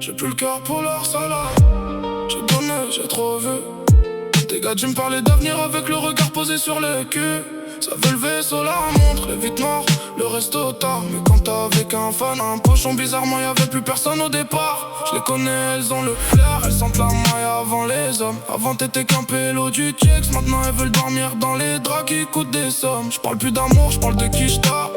J'ai plus le cœur pour leur salade. J'ai donné, j'ai trop vu. Tes gars, tu me parlais d'avenir avec le regard posé sur le cul. Ça veut le vaisseau, la montre, les vite mort, le resto tard. Mais quand t'as avec un fan, un pochon, bizarrement y'avait plus personne au départ. Je les connais, elles ont le flair, elles sentent la maille avant les hommes. Avant t'étais qu'un pélo du checks, maintenant elles veulent dormir dans les draps qui coûtent des sommes. Je parle plus d'amour, je parle de qui j't'as.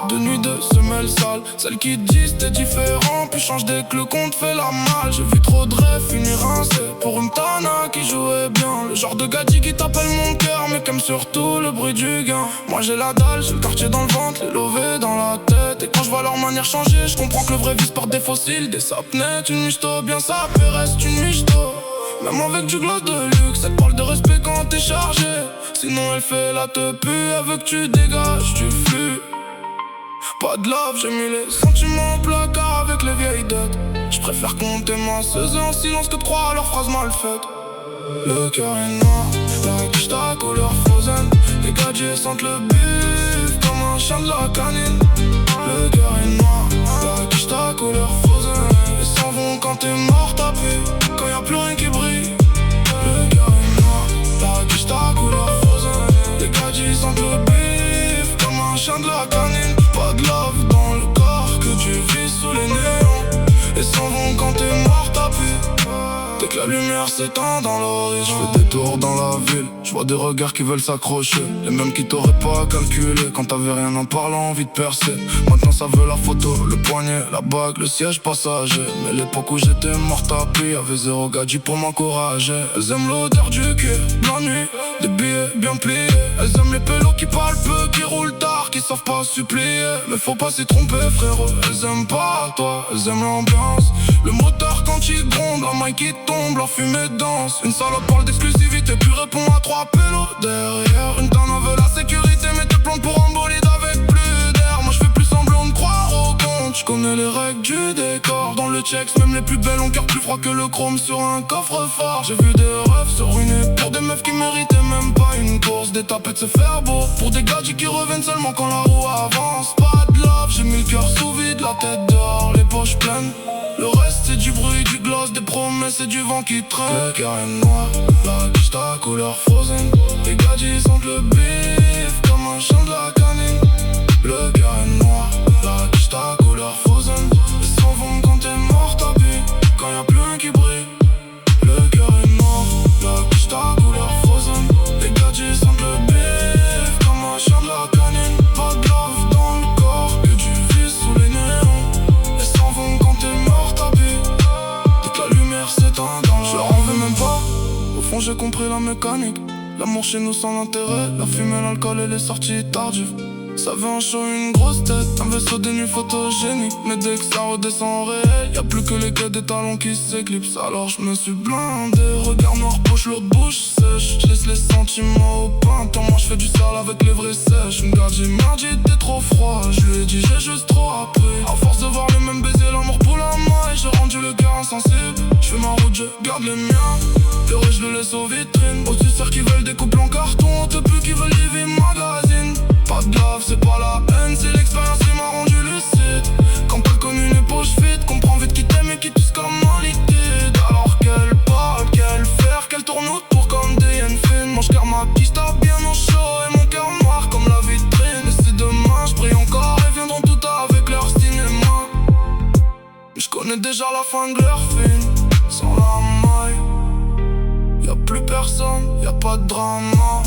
De nuit, de semelles sales, celles qui te disent t'es différent, puis change dès que le compte fait la malle. J'ai vu trop de rêves finir rincé pour une tana qui jouait bien. Le genre de gadget qui t'appelle mon cœur, mais comme surtout le bruit du gain. Moi j'ai la dalle, j'ai le quartier dans le ventre, les lovés dans la tête. Et quand je vois leur manière changer, je comprends que le vrai vice porte des fossiles. Des sapnettes, une michto, bien ça peut reste une michto. Même avec du gloss de luxe, elle parle de respect quand t'es chargé. Sinon elle fait la tepu, elle veut que tu dégages du flux. Pas de love, j'ai mis les sentiments au placard avec les vieilles dettes. Je préfère compter ma saison en silence que de croire à leurs phrases mal faites. Le cœur est noir, la quiche ta couleur frozen. Les gadgets sentent le bif comme un chien de la canine. Le cœur est noir, la quiche ta couleur frozen. Ils s'en vont quand t'es mort tapé, quand y'a plus rien qui brille. Le cœur est noir, la quiche ta couleur frozen. Les gadgets sentent le bif comme un chien de la canine. Pas de love dans le corps, que tu vis sous les néons. Et s'en vont quand t'es mort tapé. Dès que la lumière s'éteint dans l'horizon, je fais des tours dans la ville, je vois des regards qui veulent s'accrocher. Les mêmes qui t'auraient pas calculé quand t'avais rien en parlant, envie de percer. Maintenant ça veut la photo, le poignet, la bague, le siège passager. Mais l'époque où j'étais mort tapé, y'avait zéro gadget pour m'encourager. Elles aiment l'odeur du cul, la nuit, des billets bien pliés. Elles aiment les pélos qui parlent peu, qui roulent tard, qui savent pas supplier. Mais faut pas s'y tromper frérot, elles aiment pas toi, elles aiment l'ambiance. Le moteur quand il gronde, la maille qui tombe, la fumée danse. Une salope parle d'exclusivité, puis répond à trois pélos derrière. Une dame veut la sécurité, mais te plante pour un bolide avec plus d'air. Moi je fais plus semblant de croire au compte. Je connais les règles du décor. Dans le checks, même les plus belles ont cœur plus froid que le chrome sur un coffre-fort. J'ai vu des rêves se ruiner pour des meufs qui méritaient même pas une course. Des tapettes se faire beau pour des gadgets qui reviennent seulement quand la roue avance. Pas de love, j'ai mis le cœur sous vide, la tête dehors, les poches pleines. Le reste c'est du bruit, du gloss, des promesses et du vent qui traîne. Le cœur est noir, la quiche ta couleur frozen. Les gadgets sentent le bif comme un chien de la canine. Le cœur est noir, la quiche ta couleur frozen. Ils s'en vont quand t'es mort tapé, quand y'a plus rien qui brille. Le cœur est noir, la quiche ta couleur frozen. Les gadgets sentent le bif comme un chien de la canine. Pas de love dans le corps, que tu vis sous les néons. Ils s'en vont quand t'es mort tapé, dès que la lumière s'éteint dans la... Je leur en veux même pas, au fond j'ai compris la mécanique. L'amour chez nous sans l'intérêt, la fumée, l'alcool et les sorties tardives. Ça veut un show, une grosse tête, un vaisseau des nuits photogéniques. Mais dès que ça redescend en réel, y'a plus que les quais des talons qui s'éclipsent. Alors je me suis blindé, regard noir, poche lourde, bouche sèche. Je laisse les sentiments au printemps, moi je fais du sale avec les vrais sèches. Une garde, j'ai mardi, t'es trop froid, je lui ai dit j'ai juste trop appris. À force de voir le même baiser, l'amour pour la maille, j'ai rendu le cœur insensible. Je fais ma route, je garde les miens, le reste je le laisse aux vitrines. Aux suceurs qui veulent des couples en carton, aux plus qui veulent des vies magazines. Pas de love, c'est pas la haine, c'est l'expérience qui m'a rendu lucide. Quand t'as connu une poche vide, comprends vite qui t'aime et qui tousse comme un liquide. Alors qu'elle parle, qu'elle fait, qu'elle tourne autour comme des hyènes fines. Mange car ma quiche t'a bien au chaud et mon cœur noir comme la vitrine. Et si demain je brille encore, elles viendront tout avec leur cinéma. Mais je connais déjà la fin de leur film, sans la maille. Y'a plus personne, y'a pas de drama.